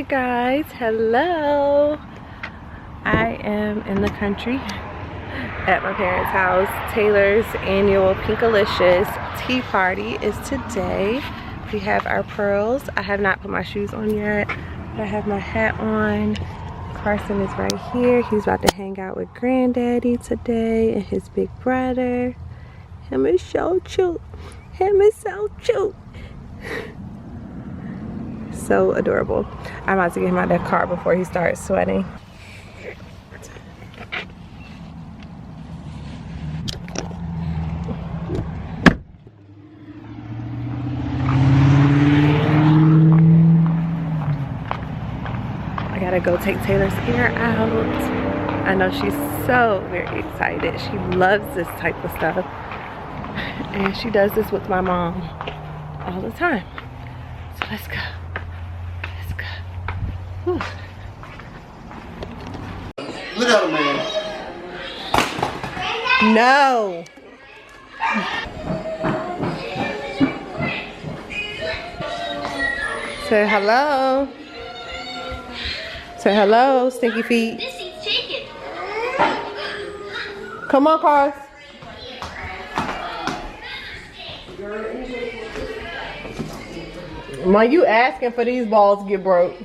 you guys, hello. I am in the country at my parents' house. Taylor's annual Pinkalicious tea party is today. We have our pearls. I have not put my shoes on yet, but I have my hat on. Carson is right here. He's about to hang out with Granddaddy today and his big brother. Him is so cute. Him is so cute. So adorable. I'm about to get him out of that car before he starts sweating. I gotta go take Taylor's hair out. I know she's so very excited. She loves this type of stuff. And she does this with my mom all the time. So let's go. Let's go. Whew. Look at him, man. No. Say hello. Say hello, stinky feet. This eats chicken. Come on, Cars. Why you asking for these balls to get broke?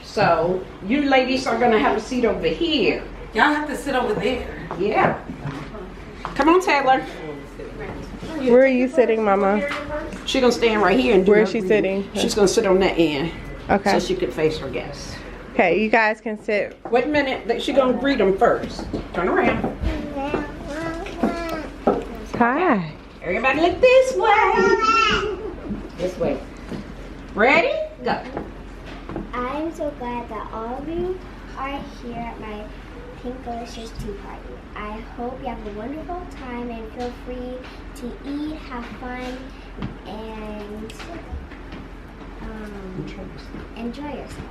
So you ladies are gonna have a seat over here. Y'all have to sit over there. Yeah. Come on, Taylor. Where are you sitting, Mama? She's gonna stand right here and do Where her is she greeting. sitting? She's gonna sit on that end. Okay. So she could face her guests. Okay, you guys can sit. Wait a minute. She's gonna greet them first. Turn around. Hi. Everybody look this way. This way. Ready? Go. I'm so glad that all of you are here at my Pinkalicious tea party. I hope you have a wonderful time and feel free to eat, have fun, and enjoy yourself.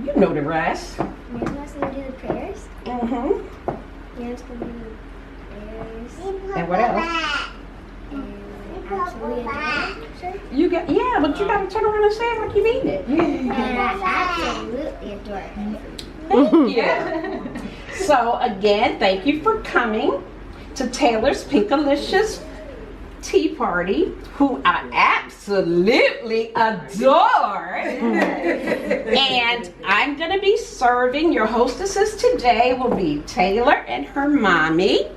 You know the rest. Mama's gonna do the prayers. Mm-hmm. Mama's gonna do the prayers. And what else? And absolutely adore it. You got but you gotta turn around and say it like you mean it. And I absolutely adore it. Thank you. So again, thank you for coming to Taylor's Pinkalicious tea party, who I absolutely adore. And I'm gonna be serving. Your hostesses today will be Taylor and her mommy,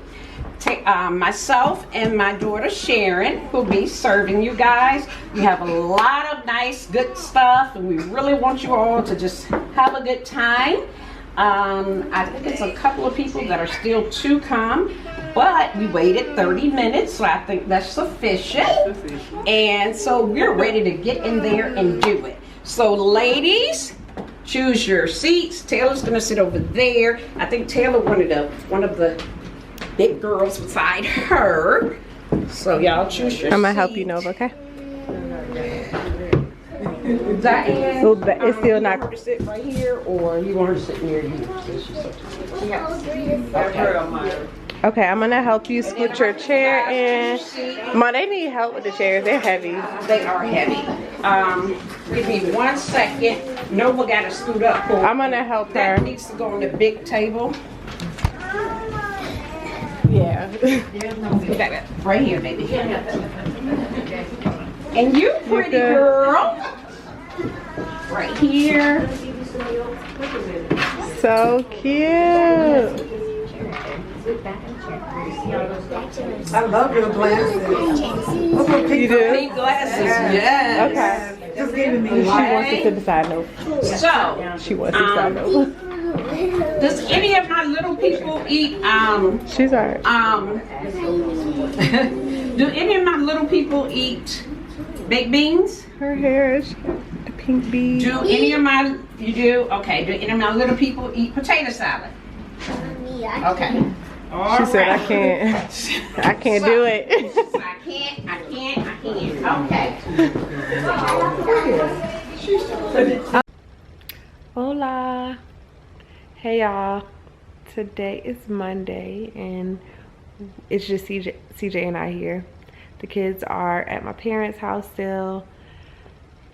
myself and my daughter Sharon will be serving you guys. We have a lot of nice good stuff and we really want you all to just have a good time. I think it's a couple of people that are still to come, but we waited 30 minutes, so I think that's sufficient. And so we're ready to get in there and do it. So ladies, choose your seats. Taylor's gonna sit over there. I think Taylor wanted one of the big girls beside her. So y'all choose your I'm gonna seat. help you, Nova, okay? Diane, So it's still you not. want her to sit right here, or you want her to sit near you? Okay, I'm gonna help you scoot your chair in. Ma, they need help with the chairs. They're heavy. They are heavy. Give me 1 second. Nova got to scoot up. I'm gonna help That her. needs to go on the big table. Yeah. Right here, baby. And you pretty good? girl. Right here. So cute. I love your glasses. You do? Pink glasses, yes. Okay. Just give it me. She wants to sit beside no. So, She wants to sit beside no. does any of my little people eat, She's alright. do any of my little people eat baked beans? Her hair is a pink bee. Do any of my, you do? Okay, do any of my little people eat potato salad? Okay. She said I can't do it. I can't. Okay. Hola. Hey y'all. Today is Monday and it's just CJ and I here. The kids are at my parents' house still.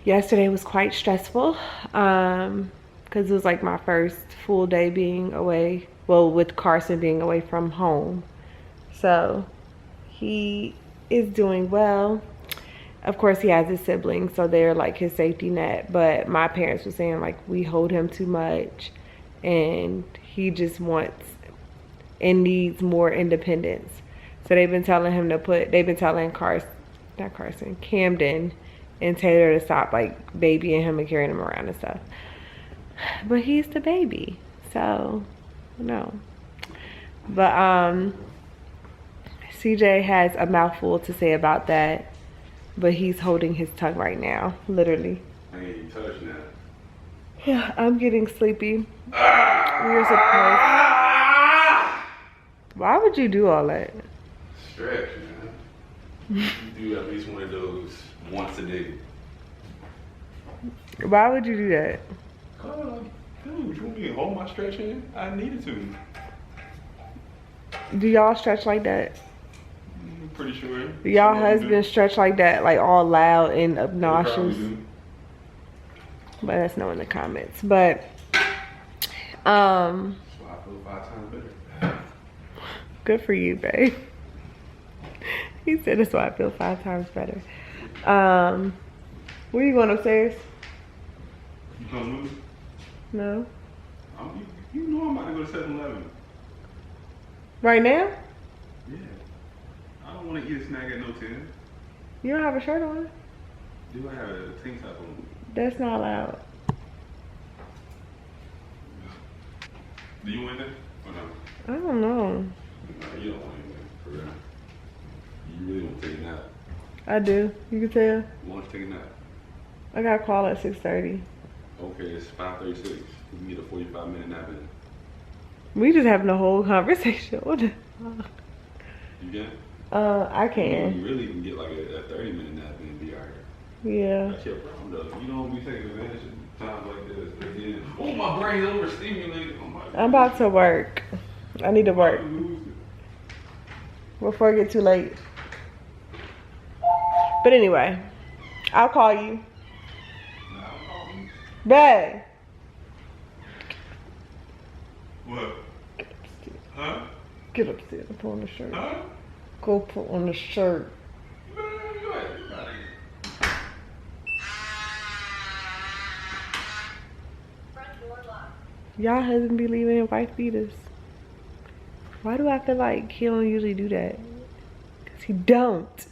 Yesterday was quite stressful because it was like my first full day being away. Well, with Carson being away from home. So he is doing well. Of course, he has his siblings, so they're like his safety net. But my parents were saying like we hold him too much and he just wants and needs more independence. So they've been telling him Camden and Taylor to stop like babying him and carrying him around and stuff. But he's the baby, so no. But CJ has a mouthful to say about that, but he's holding his tongue right now, literally. I ain't even touching that. Yeah, I'm getting sleepy. We're supposed. Why would you do all that? Stretch, man. You do at least one of those once a day. Why would you do that? Dude, you want me to hold my stretch in? I needed to. Do y'all stretch like that? I'm pretty sure. Do y'all Some of them husbands do. stretch like that, like all loud and They probably obnoxious? do. Let us know in the comments. But That's why I feel 5 times better. good for you, babe. He said that's why I feel 5 times better. Where you going, upstairs? You gonna move? No. You know I'm about to go to 7-Eleven. Right now? Yeah. I don't want to eat a snack at no 10. You don't have a shirt on? Do I have a tank top on? That's not allowed. Do you want that or no? I don't know. No, you don't want anything, for real. You really want to take a nap. I do. You can tell. You want to take a nap? I got a call at 6:30. Okay, it's 5:36. We can get a 45-minute nap in. We just having a whole conversation. You can? I can. You really can get like a 30-minute nap in and be alright. Yeah. That's your problem though. You don't be taking advantage of times like this. But then, oh, my brain's overstimulated. Oh my God. I'm about to work. I need to work before it get too late. But anyway, I'll call you. Babe. What? Huh? Get upstairs and put on the shirt. Huh? Go put on the shirt. Y'all husband be leaving in wife beaters. Why do I feel like he don't usually do that? Because he don't.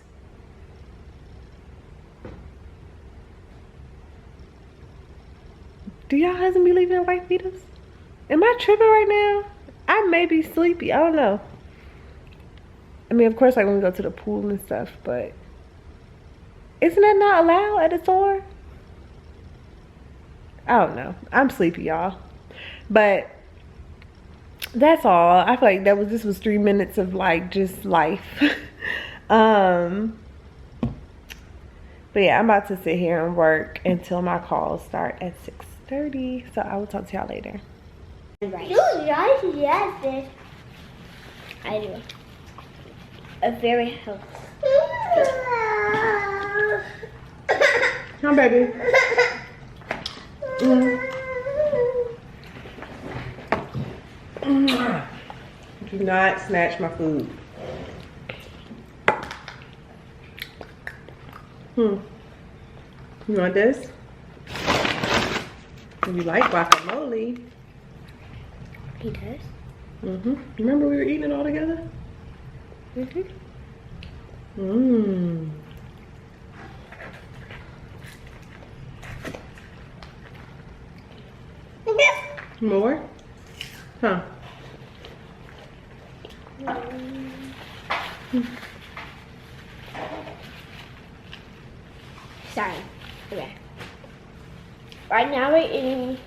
Do y'all husband be leaving in wife beaters? Am I tripping right now? I may be sleepy. I don't know. I mean, of course, like when we go to the pool and stuff, but isn't that not allowed at the store? I don't know. I'm sleepy, y'all. But that's all. I feel like this was 3 minutes of like just life. But yeah, I'm about to sit here and work until my calls start at 6:30. So I will talk to y'all later. Right. Yes, I do. A very healthy. Come, baby. Do not snatch my food. You want this? You like guacamole? He does? Remember we were eating it all together? More? Huh. Sorry. Okay. Right now we're eating.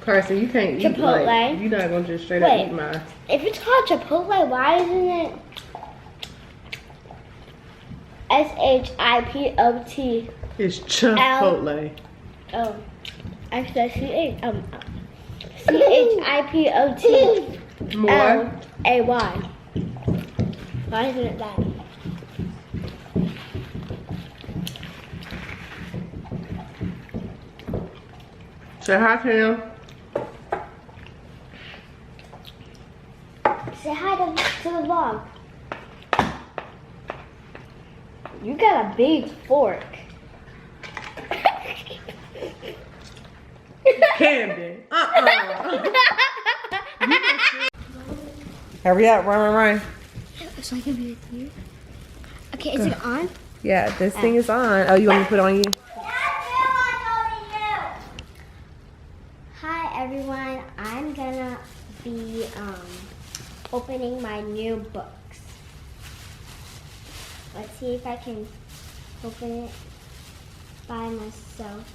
Carson, you can't eat Chipotle. like, you're not gonna just straight up Wait. eat mine. If it's called Chipotle, why isn't it SHIPOT? It's Chipotle. Oh, I said CHIPOT More? LAY. Why isn't it that? Say hi, Cam. Say hi to the vlog. You got a big fork. Camden. Hurry up, run. So I can be with you. Okay, is it on? Yeah, this thing is on. Oh, you want me to put it on you? Hi everyone, I'm gonna be opening my new books. Let's see if I can open it by myself.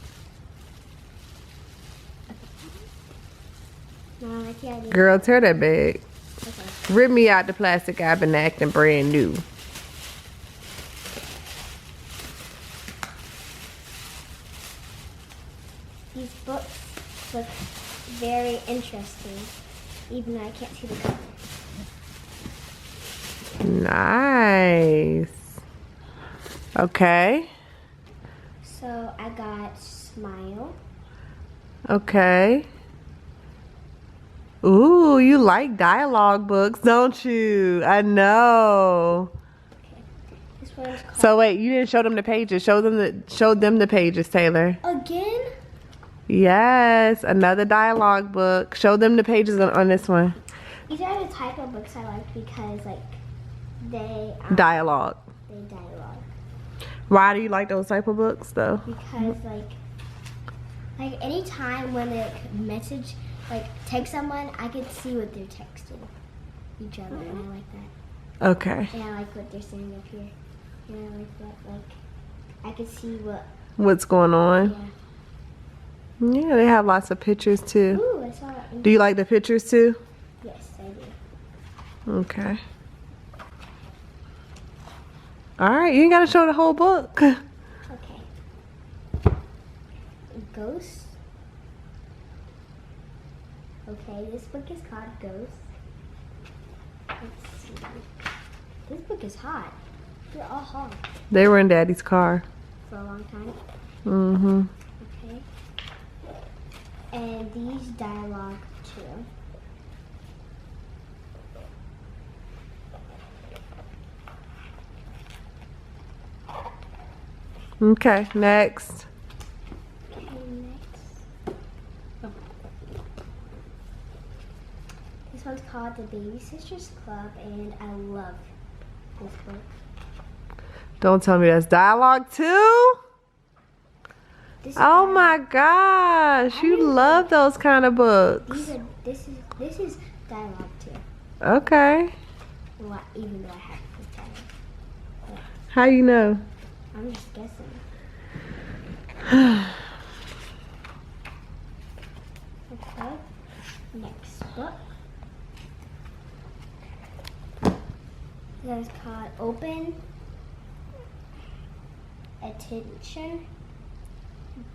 No, I can't. Girl, tear that bag. Okay. Rip me out the plastic. I've been acting brand new. These books look very interesting, even though I can't see the cover. Nice. Okay. So I got Smile. Okay. Ooh, you like dialogue books, don't you? I know. This one's called So wait, you didn't show them the pages. Show them the pages, Taylor. Again? Yes, another dialogue book. Show them the pages on this one. These are the type of books I like because like they Dialogue. they dialogue. Why do you like those type of books though? Because like any time when they message text someone, I can see what they're texting each other, and I like that. Okay. And I like what they're saying up here. And I like that. Like I can see What's going on? Yeah, they have lots of pictures too. Ooh, I saw it. Do you like the pictures too? Yes, I do. Okay. All right, you ain't gotta show the whole book. Okay. Ghost. Okay, this book is called Ghost. Let's see. This book is hot. They're all hot They were in Daddy's car. for a long time. Mm-hmm. Okay. And these dialogue too. Okay, next. Okay, next. Oh. This one's called The Baby Sisters Club, and I love this book. Don't tell me that's dialogue too. This is Oh dialogue. my gosh, you love those kind of books. This is dialogue too. Okay. Well, even though I have this dialogue. How you know? I'm just guessing. Okay. Next book. That is called Open Attention.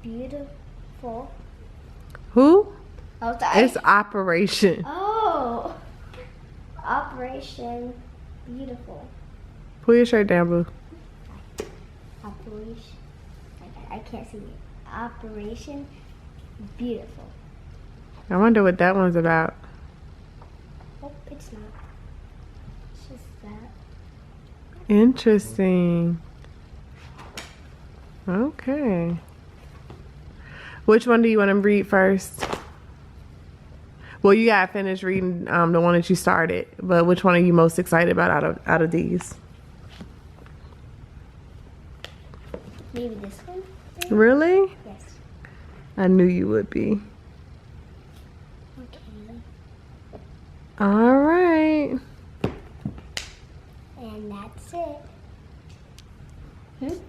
Beautiful. Who? Oh, sorry. It's Operation. Oh. Operation Beautiful. Pull your shirt down, boo. Operation. I can't see it. Operation Beautiful. I wonder what that one's about. Oh, it's not. It's just that. Interesting. Okay. Which one do you want to read first? Well, you got to finish reading the one that you started. But which one are you most excited about out of these? Maybe this one? Really? Yes. I knew you would be. Okay. All right. And that's it.